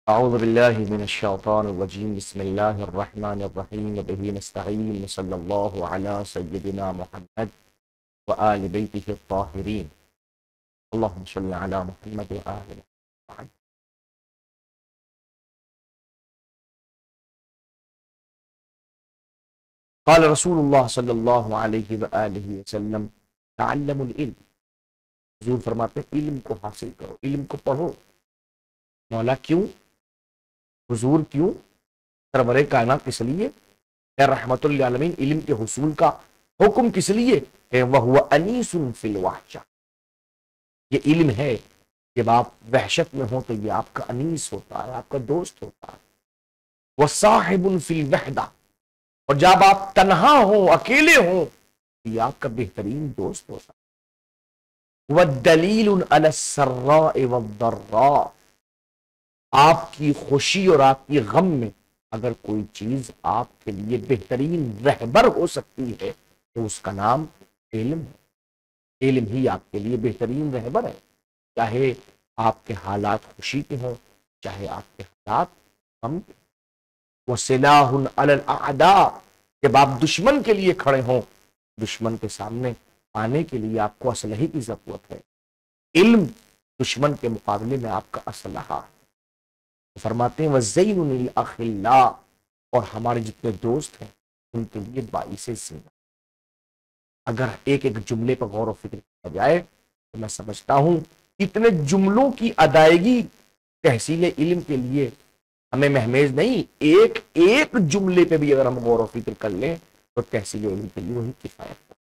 أعوذ بالله من الشيطان الرجيم بسم الله الرحمن الرحيم وبه نستعين صلى الله على سيدنا محمد وآل بيته الطاهرين اللهم صل على محمد وآل محمد. قال رسول الله صلی اللہ علیہ وآلہ وسلم تعلموا العلم. حضور فرماتے ہیں علم کو حاصل کرو، علم کو پڑھو. مولا کیوں؟ حضور کیوں؟ سرور کائنات کس لیے؟ اے رحمت للعالمین علم کے حصول کا حکم کس لیے ہے؟ وَهُوَ أَنِيسٌ فِي الْوَحْشَةِ. یہ علم ہے، جب آپ وحشت میں ہوں تو یہ آپ کا انیس ہوتا ہے، آپ کا دوست ہوتا ہے. وَصَاحِبٌ فِي الْوَحْدَةِ. اور جب آپ تنہا ہوں، اکیلے ہوں، یہ آپ کا بہترین دوست ہوتا ہے. وَالدَّلِيلٌ عَلَى السَّرَّاءِ وَالضَّرَّاءِ. آپ کی خوشی اور آپ کی غم میں اگر کوئی چیز آپ کے لیے بہترین رہبر ہو سکتی ہے تو اس کا نام علم ہے. علم ہی آپ کے لیے بہترین رہبر ہے، چاہے آپ کے حالات خوشی کے ہوں، چاہے آپ کے حالات غم کے. وَسِلَاحٌ عَلَى الْأَعْدَاءِ. جب آپ دشمن کے لیے کھڑے ہوں، دشمن کے سامنے آنے کے لیے آپ کو اسلحے کی ضرورت ہے. علم دشمن کے مقابلے میں آپ کا اسلحہ ہے. فرماتے ہیں وَزَيْنٌ لِلْأَخِلَّاءِ. اور ہمارے جتنے دوست ہیں ان کے لیے باعث زینت. اگر ایک ایک جملے پر غور و فکر کیا جائے تو میں سمجھتا ہوں اتنے جملوں کی ادائیگی تحصیل علم کے لیے ہمیں مہمیز نہیں. ایک ایک جملے پہ بھی اگر ہم غور و فکر کر لیں تو تحصیل علم کے لیے وہی کفایت ہے.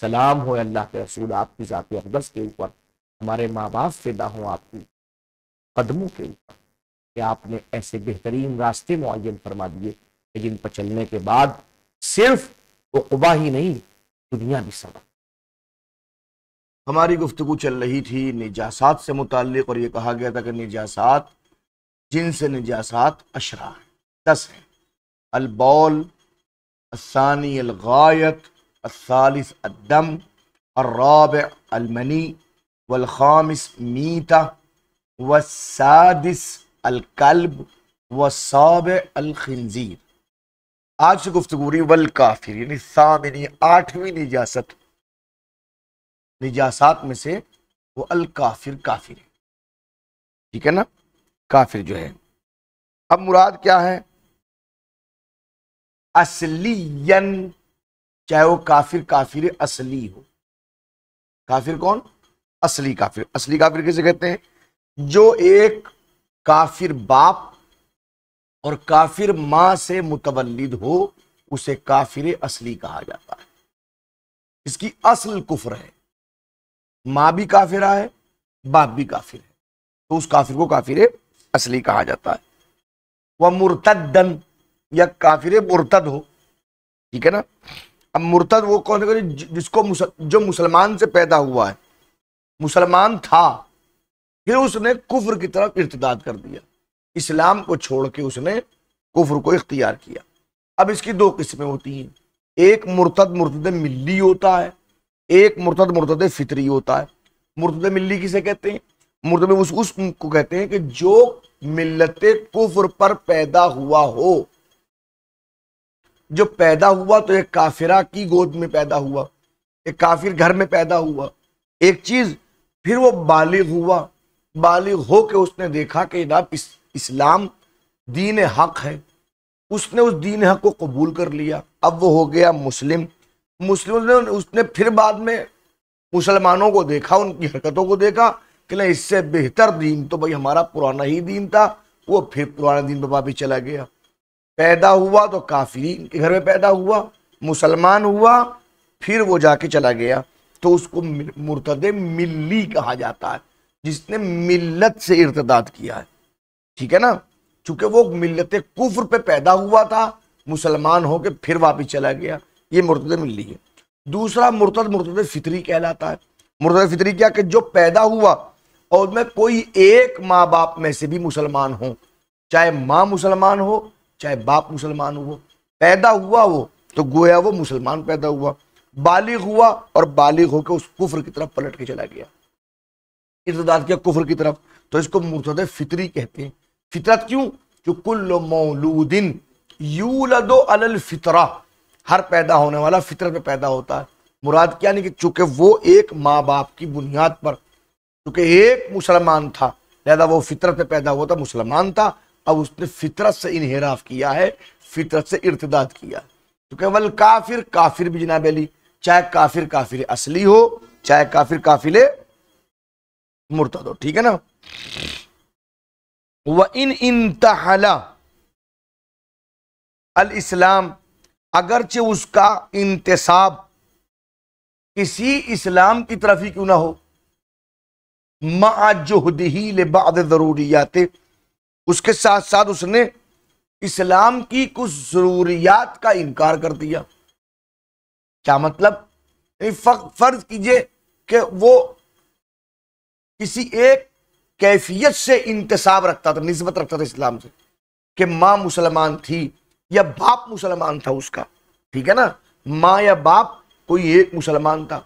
سلام ہو اللہ کے رسول آپ کی ذات اقدس کے اوپر، ہمارے ماں باپ فدا ہوں آپ کی قدموں کے اوپر کہ آپ نے ایسے بہترین راستے معین فرما دیے کہ جن پر چلنے کے بعد صرف عقبہ ہی نہیں دنیا بھی سبق. ہماری گفتگو چل رہی تھی نجاسات سے متعلق، اور یہ کہا گیا تھا کہ نجاسات جن سے نجاسات اشرا ہیں، 10 ہیں. البول، الثانی الغائط، الثالث الدم، الرابع المنی، والخامس میتہ، والسادس الکلب، والسابع الخنزیر. آج سے گفتگو رہی والکافر، یعنی ثامنی 8ویں نجاست، نجاسات میں سے وہ الکافر کافر ہے. ٹھیک ہے نا؟ کافر جو ہے، اب مراد کیا ہے؟ اصلین، چاہے وہ کافر کافر اصلی ہو. کافر کون؟ اصلی کافر. اصلی کافر کسے کہتے ہیں؟ جو ایک کافر باپ اور کافر ماں سے متولد ہو اسے کافر اصلی کہا جاتا ہے. اس کی اصل کفر ہے، ماں بھی کافرہ ہے، باپ بھی کافر ہے، تو اس کافر کو کافر اصلی کہا جاتا ہے. وہ مرتدن، یا کافر مرتد ہو. ٹھیک ہے نا؟ اب مرتد وہ کون ہے؟ جس کو جو مسلمان سے پیدا ہوا ہے، مسلمان تھا، پھر اس نے کفر کی طرف ارتداد کر دیا، اسلام کو چھوڑ کے اس نے کفر کو اختیار کیا. اب اس کی 2 قسمیں ہوتی ہیں. ایک مرتد ملی ہوتا ہے، ایک مرتد فطری ہوتا ہے. مرتد ملی کسے کہتے ہیں؟ مرتد اس کو کہتے ہیں کہ جو ملت کفر پر پیدا ہوا ہو. جو پیدا ہوا تو ایک کافرہ کی گود میں پیدا ہوا، ایک کافر گھر میں پیدا ہوا، ایک چیز. پھر وہ بالغ ہوا، بالغ ہو کے اس نے دیکھا کہ جناب اسلام دین حق ہے، اس نے اس دین حق کو قبول کر لیا. اب وہ ہو گیا مسلم. اس نے پھر بعد میں مسلمانوں کو دیکھا، ان کی حرکتوں کو دیکھا کہ نہیں، اس سے بہتر دین تو بھائی ہمارا پرانا ہی دین تھا. وہ پھر پرانا دین پہ واپس چلا گیا. پیدا ہوا تو کافرین کے گھر میں پیدا ہوا، مسلمان ہوا، پھر وہ جا کے چلا گیا، تو اس کو مرتد ملی کہا جاتا ہے، جس نے ملت سے ارتداد کیا ہے. ٹھیک ہے نا؟ چونکہ وہ ملت کفر پہ پیدا ہوا تھا، مسلمان ہو کے پھر واپس چلا گیا، یہ مرتد ملی ہے. دوسرا مرتد فطری کہلاتا ہے. مرتد فطری کیا؟ کہ جو پیدا ہوا اور میں کوئی ایک ماں باپ میں سے بھی مسلمان ہوں، چاہے ماں مسلمان ہو چاہے باپ مسلمان ہو، پیدا ہوا وہ تو گویا وہ مسلمان پیدا ہوا، بالغ ہوا اور بالغ ہو کے اس کفر کی طرف پلٹ کے چلا گیا، ارتداد کیا کفر کی طرف، تو اس کو مرتد فطری کہتے ہیں. فطرت کیوں؟ جو کل مولود یولد علی الفطرہ، ہر پیدا ہونے والا فطرت پہ پیدا ہوتا ہے۔ مراد کیا نہیں کہ چونکہ وہ ایک ماں باپ کی بنیاد پر، چونکہ ایک مسلمان تھا لہذا وہ فطرت پہ پیدا ہوا تھا، مسلمان تھا، اب اس نے فطرت سے انحراف کیا ہے، فطرت سے ارتداد کیا ہے۔ کیونکہ والکافر، کافر بھی جناب علی، چاہے کافر کافر اصلی ہو چاہے کافر کافر مرتد ہو، ٹھیک ہے نا۔ وَإِنْ انتحل الاسلام، اگرچہ اس کا انتساب کسی اسلام کی طرف ہی کیوں نہ ہو، مع جہدہ لبعض ضروریات، اس کے ساتھ ساتھ اس نے اسلام کی کچھ ضروریات کا انکار کر دیا۔ کیا مطلب؟ فرض کیجئے کہ وہ کسی ایک کیفیت سے انتساب رکھتا تھا، نسبت رکھتا تھا اسلام سے، کہ ماں مسلمان تھی یا باپ مسلمان تھا اس کا، ٹھیک ہے نا، ماں یا باپ کوئی ایک مسلمان تھا،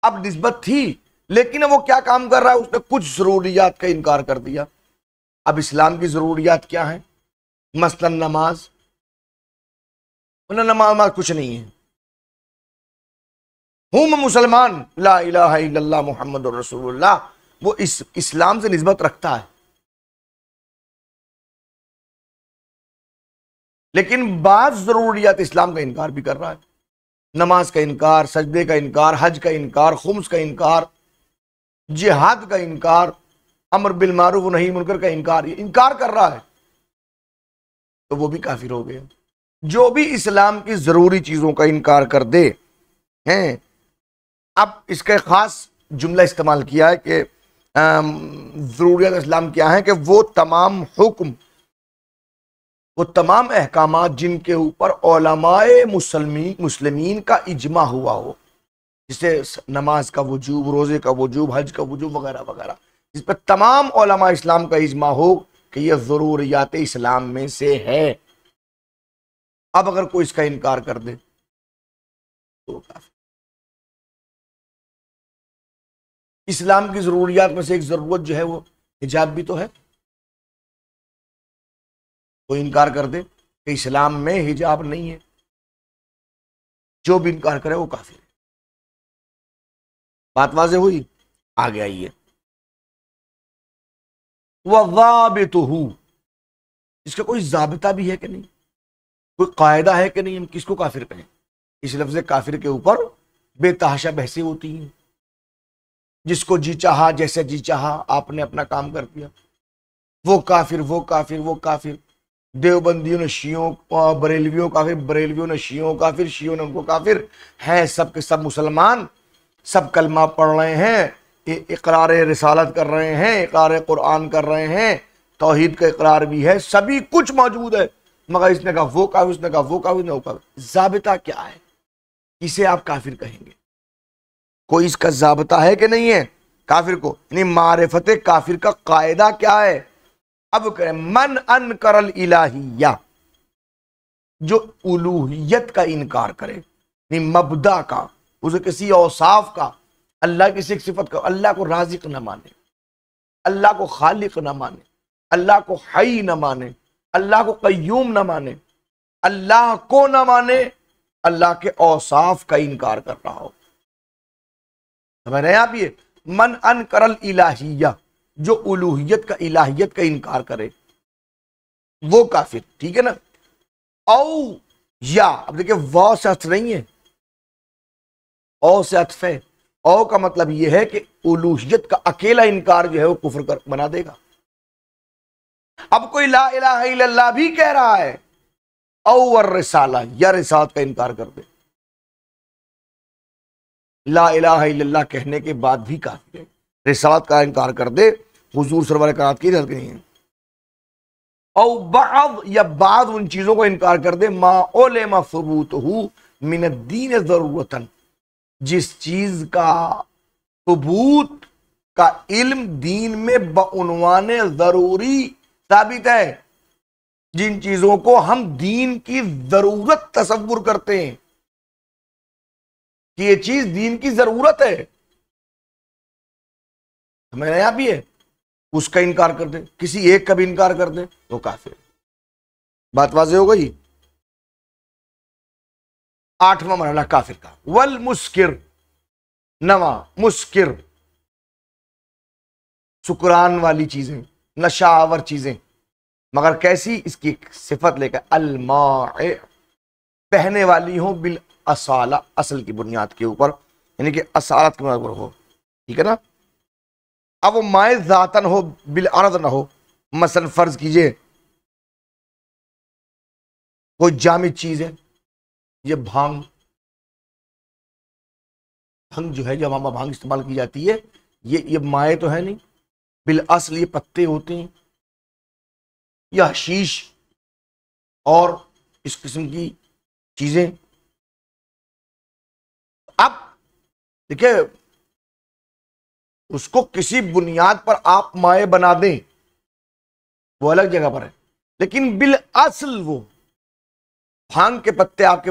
اب نسبت تھی، لیکن وہ کیا کام کر رہا ہے؟ اس نے کچھ ضروریات کا انکار کر دیا۔ اب اسلام کی ضروریات کیا ہیں؟ مثلا نماز، نماز کچھ نہیں ہے، ہوں میں مسلمان، لا الہ الا اللہ محمد رسول اللہ، وہ اسلام سے نسبت رکھتا ہے، لیکن بعض ضروریات اسلام کا انکار بھی کر رہا ہے، نماز کا انکار، سجدے کا انکار، حج کا انکار، خمس کا انکار، جہاد کا انکار، امر بالمعروف و نہی منکر کا انکار، یہ انکار کر رہا ہے، تو وہ بھی کافر ہو گیا۔ جو بھی اسلام کی ضروری چیزوں کا انکار کر دے ہیں، اب اس کا خاص جملہ استعمال کیا ہے کہ ضروریات اسلام کیا ہیں، کہ وہ تمام حکم، وہ تمام احکامات جن کے اوپر علماء مسلمین کا اجماع ہوا ہو، جسے نماز کا وجوب، روزے کا وجوب، حج کا وجوب وغیرہ وغیرہ، جس پر تمام علماء اسلام کا اجماع ہو کہ یہ ضروریات اسلام میں سے ہے، اب اگر کوئی اس کا انکار کر دے تو کافر۔ اسلام کی ضروریات میں سے ایک ضرورت جو ہے وہ حجاب بھی تو ہے، کوئی انکار کر دے کہ اسلام میں حجاب نہیں ہے، جو بھی انکار کرے وہ کافر ہے۔ بات واضح ہوئی؟ آگے آئیے، وَضَابِطُهُ، اس کا کوئی ضابطہ بھی ہے کہ نہیں، کوئی قاعدہ ہے کہ نہیں، ہم کس کو کافر کہیں؟ اس لفظ کافر کے اوپر بے تحاشا بحثیں ہوتی ہیں، جس کو جی چاہا، جیسے جی چاہا آپ نے اپنا کام کر دیا، وہ کافر، وہ کافر، وہ کافر، دیوبندیوں نے شیعوں، بریلویوں کافر، بریلویوں نے شیعوں کافر، شیعوں نے ان کو کافر، ہیں سب کے سب مسلمان، سب کلمہ پڑھ رہے ہیں، اقرار رسالت کر رہے ہیں، اقرار قرآن کر رہے ہیں، توحید کا اقرار بھی ہے، سبھی کچھ موجود ہے، مگر اس نے کہا وہ کافر، اس نے کہا وہ کافر، وہ کافر۔ ضابطہ کیا ہے؟ اسے آپ کافر کہیں گے؟ کوئی اس کا ضابطہ ہے کہ نہیں ہے کافر کو؟ یعنی معرفت کافر کا قاعدہ کیا ہے؟ اب کریں، من انکر الالہیہ، جو الوہیت کا انکار کرے، یعنی مبدا کا، اسے کسی اوصاف کا، اللہ کی ایک صفت کا، اللہ کو رازق نہ مانے، اللہ کو خالق نہ مانے، اللہ کو حی نہ مانے، اللہ کو قیوم نہ مانے، اللہ کو نہ مانے، اللہ کے اوصاف کا انکار کر رہا ہو، سمجھ رہے ہیں آپ؟ یہ من انکر الالہیہ، جو الوہیت کا، الہیت کا انکار کرے وہ کافر، ٹھیک ہے نا۔ او یا، اب دیکھیں واو سے عطف نہیں ہے، او سے عطف ہے، او کا مطلب یہ ہے کہ الوہیت کا اکیلا انکار جو ہے وہ کفر بنا دے گا۔ اب کوئی لا الہ الا اللہ بھی کہہ رہا ہے، او الرسالہ، یا رسالت کا انکار کر دے، لا الہ الا اللہ کہنے کے بعد بھی کافر ہے، رسالت کا انکار کر دے، حضور سرور کائنات کی اجازت نہیں ہے۔ او بعض، یا بعض ان چیزوں کو انکار کر دے، ما علم ثبوتہ من الدین ضرورتاً، جس چیز کا ثبوت کا علم دین میں بعنوان ضروری ثابت ہے، جن چیزوں کو ہم دین کی ضرورت تصور کرتے ہیں کہ یہ چیز دین کی ضرورت ہے، ہمیں یہاں بھی ہے، اس کا انکار کر دے، کسی ایک کا بھی انکار کر دے، وہ کافر۔ بات واضح ہو گئی؟ 8واں مرحلہ کافر کا، والمسکر، 9واں مسکر، سکران والی چیزیں، نشہ آور چیزیں، مگر کیسی؟ اس کی ایک صفت لے کر، الماء، بہنے والی ہوں، بالاصالہ، اصل کی بنیاد کے اوپر، یعنی کہ اصالت کی بنیاد پر ہو، ٹھیک ہے نا؟ اب وہ مائع ذاتن ہو، بالعرض نہ ہو۔ مثلا فرض کیجئے کوئی جامد چیز ہے، یہ بھانگ جو ہے، جب ہم بھانگ استعمال کی جاتی ہے، یہ مائع تو ہے نہیں، بالاصل یہ پتے ہوتے ہیں، یا حشیش اور اس قسم کی چیزیں۔ اب دیکھیں، اس کو کسی بنیاد پر آپ مائع بنا دیں، وہ الگ جگہ پر ہے، لیکن بالاصل وہ بھانگ کے پتے آپ کے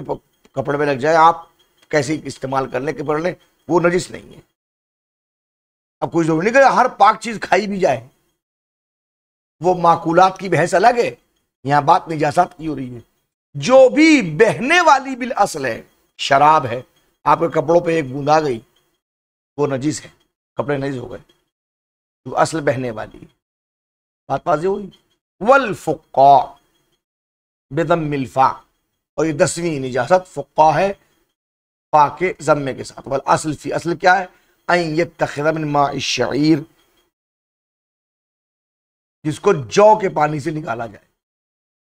کپڑے میں لگ جائے، آپ کیسے استعمال کر لیں کہ پڑھ لیں، وہ نجس نہیں ہے۔ اب کوئی ضروری نہیں کہ ہر پاک چیز کھائی بھی جائے، وہ معقولات کی بحث الگ ہے، یہاں بات نجاسات کی ہو رہی ہے۔ جو بھی بہنے والی بالاصل ہے، شراب ہے، آپ کے کپڑوں پہ ایک بوند آ گئی، وہ نجس ہے، کپڑے نجس ہو گئے، تو اصل بہنے والی ہے۔ بات واضح ہوئی؟ والفقاع، بضم الفاء، اور یہ 10ویں نجاست فقاع ہے، فا کے ضمے کے ساتھ۔ والاصل فی، اصل کیا ہے؟ ان یتخذ من ماء الشعیر، جس کو جو کے پانی سے نکالا جائے،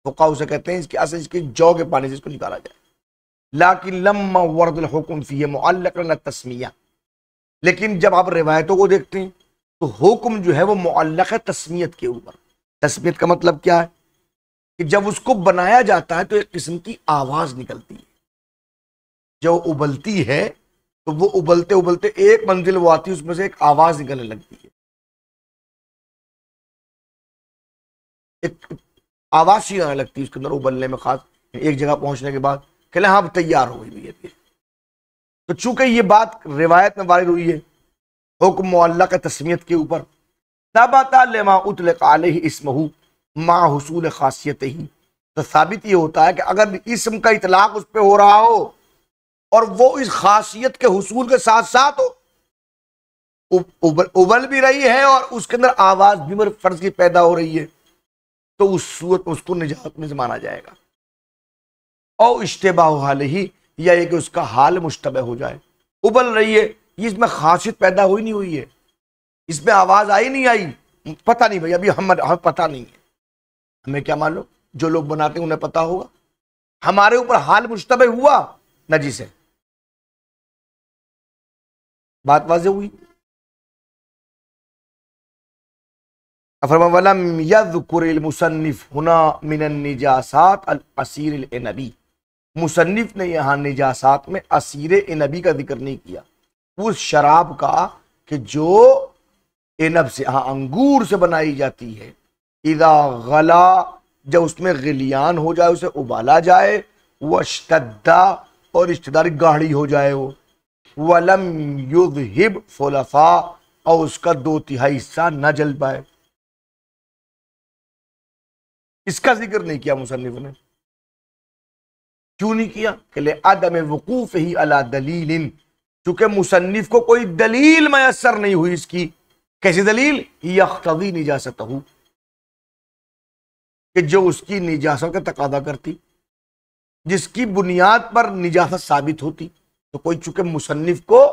فقاع اسے کہتے ہیں، اس کی اصل اس کی جو کے پانی سے اس کو نکالا جائے۔ لیکن لما ورد الحکم فی معلق التسمیہ، لیکن جب آپ روایتوں کو دیکھتے ہیں تو حکم جو ہے وہ معلق ہے تسمیت کے اوپر۔ تسمیت کا مطلب کیا ہے؟ کہ جب اس کو بنایا جاتا ہے تو ایک قسم کی آواز نکلتی ہے، جو ابلتی ہے تو وہ ابلتے ابلتے ایک منزل وہ آتی ہے، اس میں سے ایک آواز نکلنے لگتی ہے، ایک آواز سی آنے لگتی ہے اس کے اندر ابلنے میں، خاص ایک جگہ پہنچنے کے بعد کہ ہاں اب تیار ہو گئی ہے۔ تو چونکہ یہ بات روایت میں وارد ہوئی ہے حکم معلق تسمیت کے اوپر، ثبت لما اطلق علیہ اسمہ مع حصول خاصیتہ، تو ثابت یہ ہوتا ہے کہ اگر اسم کا اطلاق اس پہ ہو رہا ہو اور وہ اس خاصیت کے حصول کے ساتھ ساتھ ہو، ابل بھی رہی ہے اور اس کے اندر آواز بھی فرض کی پیدا ہو رہی ہے، تو اس صورت اس کو نجات میں مانا جائے گا۔ او اشتباہ حالہ، یا یہ کہ اس کا حال مشتبہ ہو جائے، ابل رہی ہے، یہ اس میں خاصیت پیدا ہوئی نہیں ہوئی ہے، اس میں آواز آئی نہیں آئی، پتہ نہیں بھائی، ابھی ہمیں پتہ نہیں ہے، ہمیں کیا معلوم، جو لوگ بناتے ہیں انہیں پتہ ہوگا، ہمارے اوپر حال مشتبہ ہوا، نجس ہے۔ بات واضح ہوئی؟ وَلَمْ يَذْكُرِ الْمُصَنِّفُ هُنَا مِنَ النِّجَاسَاتِ الْأَسِيرِ الْعِنَبِ، مصنف نے یہاں نجاسات میں اسیر عنبی کا ذکر نہیں کیا، اس شراب کا کہ جو عنب سے، ہاں انگور سے بنائی جاتی ہے، اذا غلا، جب اس میں غلیان ہو جائے، اسے ابالا جائے، واشتدا، اور اشتداری گاڑھی ہو جائے وہ، ولم یذہب فلفا، اور اس کا 2/3 حصہ نہ جل پائے۔ اس کا ذکر نہیں کیا مصنف نے، کیوں نہیں کیا؟ کہ لعدم وقوفہ علی دلیل، چونکہ مصنف کو کوئی دلیل میسر نہیں ہوئی اس کی۔ کیسی دلیل؟ یقتضی نجاستہ، کہ جو اس کی نجاست کا تقاضا کرتی، جس کی بنیاد پر نجاست ثابت ہوتی، تو کوئی چونکہ مصنف کو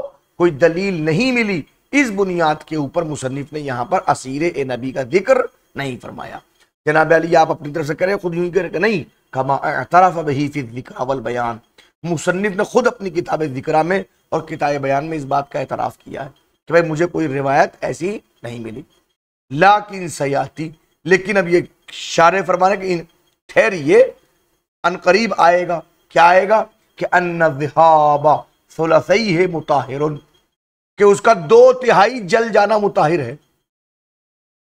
کوئی دلیل نہیں ملی، اس بنیاد کے اوپر مصنف نے یہاں پر اسیر نبی کا ذکر نہیں فرمایا۔ جناب علی آپ اپنی طرف سے کریں، خود یوں ہی کریں کہ نہیں، کما اعترف بہ فی الذکر والبیان، مصنف نے خود اپنی کتاب ذکرہ میں اور کتاب بیان میں اس بات کا اعتراف کیا ہے کہ بھائی مجھے کوئی روایت ایسی نہیں ملی۔ لیکن سیاتی، لیکن اب یہ شارح فرمانے کہ ٹھہریے، ان قریب آئے گا، کیا آئے گا؟ کہ ان ذہاب ثلثیہ مطہر، کہ اس کا 2/3 جل جانا مطہر ہے۔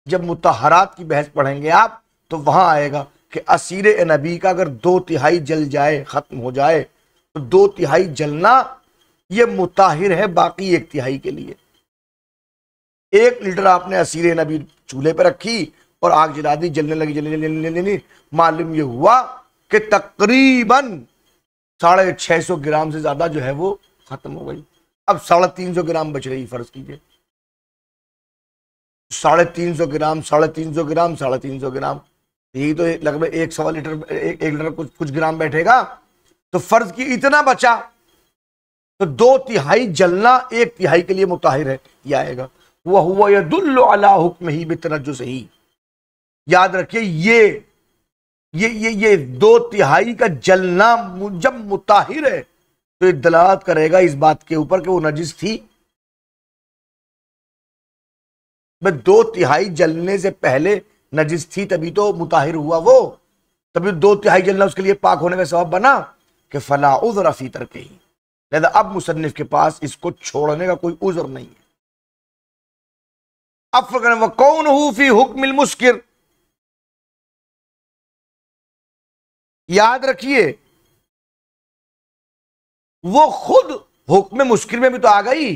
جب مطہرات کی بحث پڑھیں گے آپ تو وہاں آئے گا کہ اسیر نبی کا اگر 2/3 جل جائے، ختم ہو جائے، تو 2/3 جلنا یہ مطہر ہے باقی 1/3 کے لیے۔ 1 لیٹر آپ نے اسیر نبی چولہے پہ رکھی اور آگ جلا دی، جلنے لگی، معلوم یہ ہوا کہ تقریباً 650 گرام سے زیادہ جو ہے وہ ختم ہو گئی۔ اب 350 گرام بچ رہی، فرض کیجئے 350 گرام، 350 گرام، 350 گرام، یہی تو لگ بھگ 1 لیٹر، 1 لیٹر کچھ گرام بیٹھے گا، تو فرض کی اتنا بچا، تو 2/3 جلنا 1/3 کے لیے مطہر ہے، یہ آئے گا وَهُوَ يَدُلُّ عَلَىٰ حُکْمِهِ بِتَنَجُّسِهِ۔ یاد رکھیے یہ 2/3 کا جلنا جب مطہر ہے تو یہ دلالت کرے گا اس بات کے اوپر کہ وہ نجس تھی۔ 2/3 جلنے سے پہلے نجس تھی، تبھی تو مطہر ہوا وہ، تبھی 2/3 جلنا اس کے لیے پاک ہونے کا سبب بنا کہ فَلَا عُذْرَ فِي تَرْكِهِ۔ لہذا اب مصنف کے پاس اس کو چھوڑنے کا کوئی عذر نہیں ہے۔ اب فرق ہے وَقَوْنُهُ فِي حُکْمِ الْمُسْکِرِ، یاد رکھیے وہ خود حکم مسکر میں بھی تو آ گئی،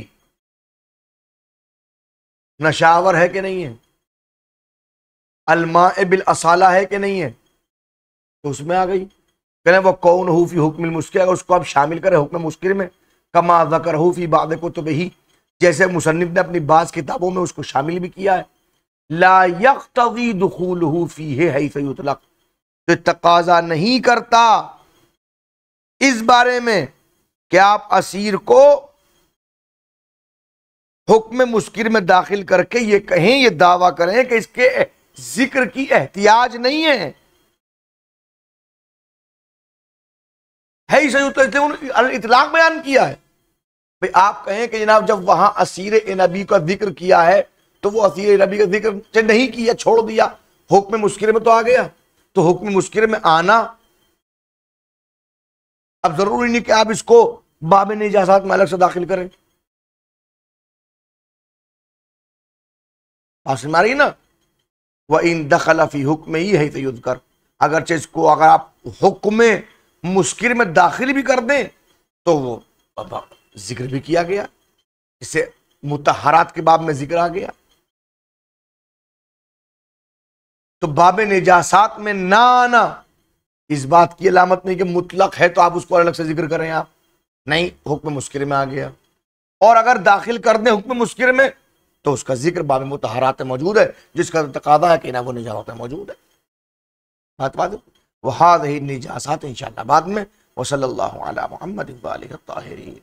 نشاور ہے کہ نہیں ہے، الماء بالاصالہ ہے کہ نہیں ہے، تو اس میں آ گئی۔ کہنے وہ کون ہو فی حکم المسکر، اگر اس کو آپ شامل کریں حکم مسکر میں، کما ذکرہ فی بعض کتبہ، جیسے مصنف نے اپنی بعض کتابوں میں اس کو شامل بھی کیا ہے، لا یقتضی دخولہ فیہ حیث یطلق، تو تقاضا نہیں کرتا اس بارے میں کہ آپ اسیر کو حکم مسکر میں داخل کر کے یہ کہیں، یہ دعویٰ کریں کہ اس کے ذکر کی احتیاج نہیں ہے۔ اطلاق بیان کیا ہے، بھئی آپ کہیں کہ جناب جب وہاں اسیر نبی کا ذکر کیا ہے تو وہ اسیر نبی کا ذکر نہیں کیا، چھوڑ دیا، حکم مسکر میں تو آ گیا، تو حکم مسکر میں آنا اب ضروری نہیں کہ آپ اس کو باب نجاسات میں الگ سے داخل کریں۔ بات سمجھ رہی نا؟ وَإِن دَخَلَ فِي حُکْمِهِ حَيْثُ يُذْكَرُ، اگرچہ اس کو اگر آپ حکم مسکر میں داخل بھی کر دیں تو وہ ذکر بھی کیا گیا، اسے مطہرات کے باب میں ذکر آ گیا، تو باب نجاسات میں نہ آنا اس بات کی علامت نہیں کہ مطلق ہے تو آپ اس کو الگ سے ذکر کریں، آپ نہیں، حکم مسکر میں آ گیا، اور اگر داخل کر دیں حکم مسکر میں تو اس کا ذکر باب مطہرات میں موجود ہے، جس کا تقاضا ہے کہ نہ وہ نجاسات میں موجود ہے۔ بات وہذہ النجاسات انشاءاللہ بعد میں، وصلی اللہ علی محمد وآلہ الطاہرین۔